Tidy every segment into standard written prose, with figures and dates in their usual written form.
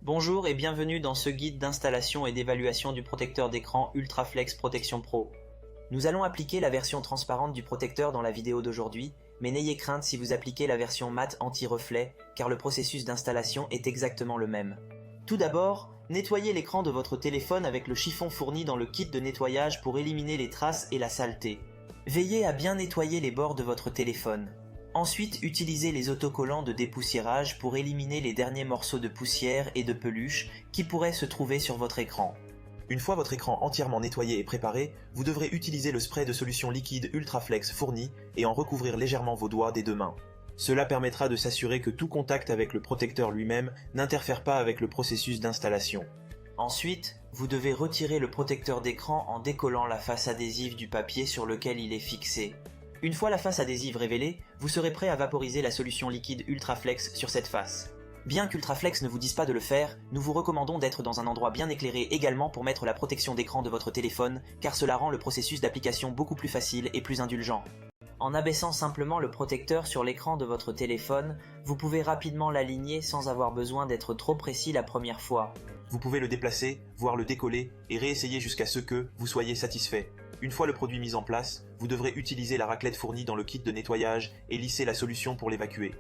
Bonjour et bienvenue dans ce guide d'installation et d'évaluation du protecteur d'écran Ultraflex Protection Pro. Nous allons appliquer la version transparente du protecteur dans la vidéo d'aujourd'hui, mais n'ayez crainte si vous appliquez la version mat anti-reflet, car le processus d'installation est exactement le même. Tout d'abord, nettoyez l'écran de votre téléphone avec le chiffon fourni dans le kit de nettoyage pour éliminer les traces et la saleté. Veillez à bien nettoyer les bords de votre téléphone. Ensuite, utilisez les autocollants de dépoussiérage pour éliminer les derniers morceaux de poussière et de peluche qui pourraient se trouver sur votre écran. Une fois votre écran entièrement nettoyé et préparé, vous devrez utiliser le spray de solution liquide Ultraflex fourni et en recouvrir légèrement vos doigts des deux mains. Cela permettra de s'assurer que tout contact avec le protecteur lui-même n'interfère pas avec le processus d'installation. Ensuite, vous devez retirer le protecteur d'écran en décollant la face adhésive du papier sur lequel il est fixé. Une fois la face adhésive révélée, vous serez prêt à vaporiser la solution liquide Ultraflex sur cette face. Bien qu'Ultraflex ne vous dise pas de le faire, nous vous recommandons d'être dans un endroit bien éclairé également pour mettre la protection d'écran de votre téléphone, car cela rend le processus d'application beaucoup plus facile et plus indulgent. En abaissant simplement le protecteur sur l'écran de votre téléphone, vous pouvez rapidement l'aligner sans avoir besoin d'être trop précis la première fois. Vous pouvez le déplacer, voire le décoller et réessayer jusqu'à ce que vous soyez satisfait. Une fois le produit mis en place, vous devrez utiliser la raclette fournie dans le kit de nettoyage et lisser la solution pour l'évacuer.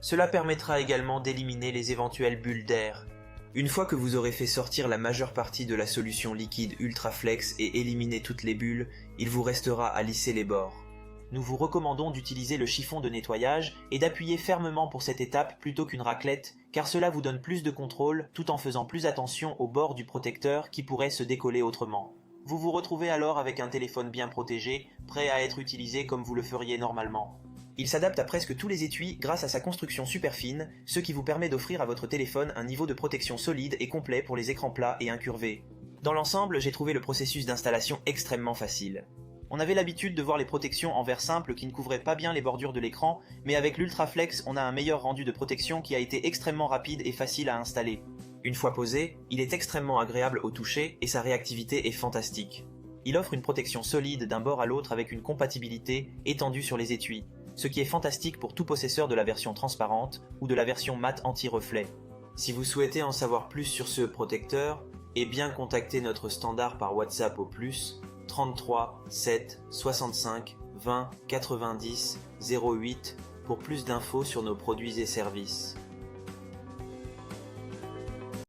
Cela permettra également d'éliminer les éventuelles bulles d'air. Une fois que vous aurez fait sortir la majeure partie de la solution liquide Ultraflex et éliminé toutes les bulles, il vous restera à lisser les bords. Nous vous recommandons d'utiliser le chiffon de nettoyage et d'appuyer fermement pour cette étape plutôt qu'une raclette, car cela vous donne plus de contrôle tout en faisant plus attention aux bords du protecteur qui pourraient se décoller autrement. Vous vous retrouvez alors avec un téléphone bien protégé, prêt à être utilisé comme vous le feriez normalement. Il s'adapte à presque tous les étuis grâce à sa construction super fine, ce qui vous permet d'offrir à votre téléphone un niveau de protection solide et complet pour les écrans plats et incurvés. Dans l'ensemble, j'ai trouvé le processus d'installation extrêmement facile. On avait l'habitude de voir les protections en verre simple qui ne couvraient pas bien les bordures de l'écran, mais avec l'Ultraflex, on a un meilleur rendu de protection qui a été extrêmement rapide et facile à installer. Une fois posé, il est extrêmement agréable au toucher et sa réactivité est fantastique. Il offre une protection solide d'un bord à l'autre avec une compatibilité étendue sur les étuis, ce qui est fantastique pour tout possesseur de la version transparente ou de la version mat anti-reflet. Si vous souhaitez en savoir plus sur ce protecteur, et bien contacter notre standard par WhatsApp au plus 33 7 65 20 90 08 pour plus d'infos sur nos produits et services.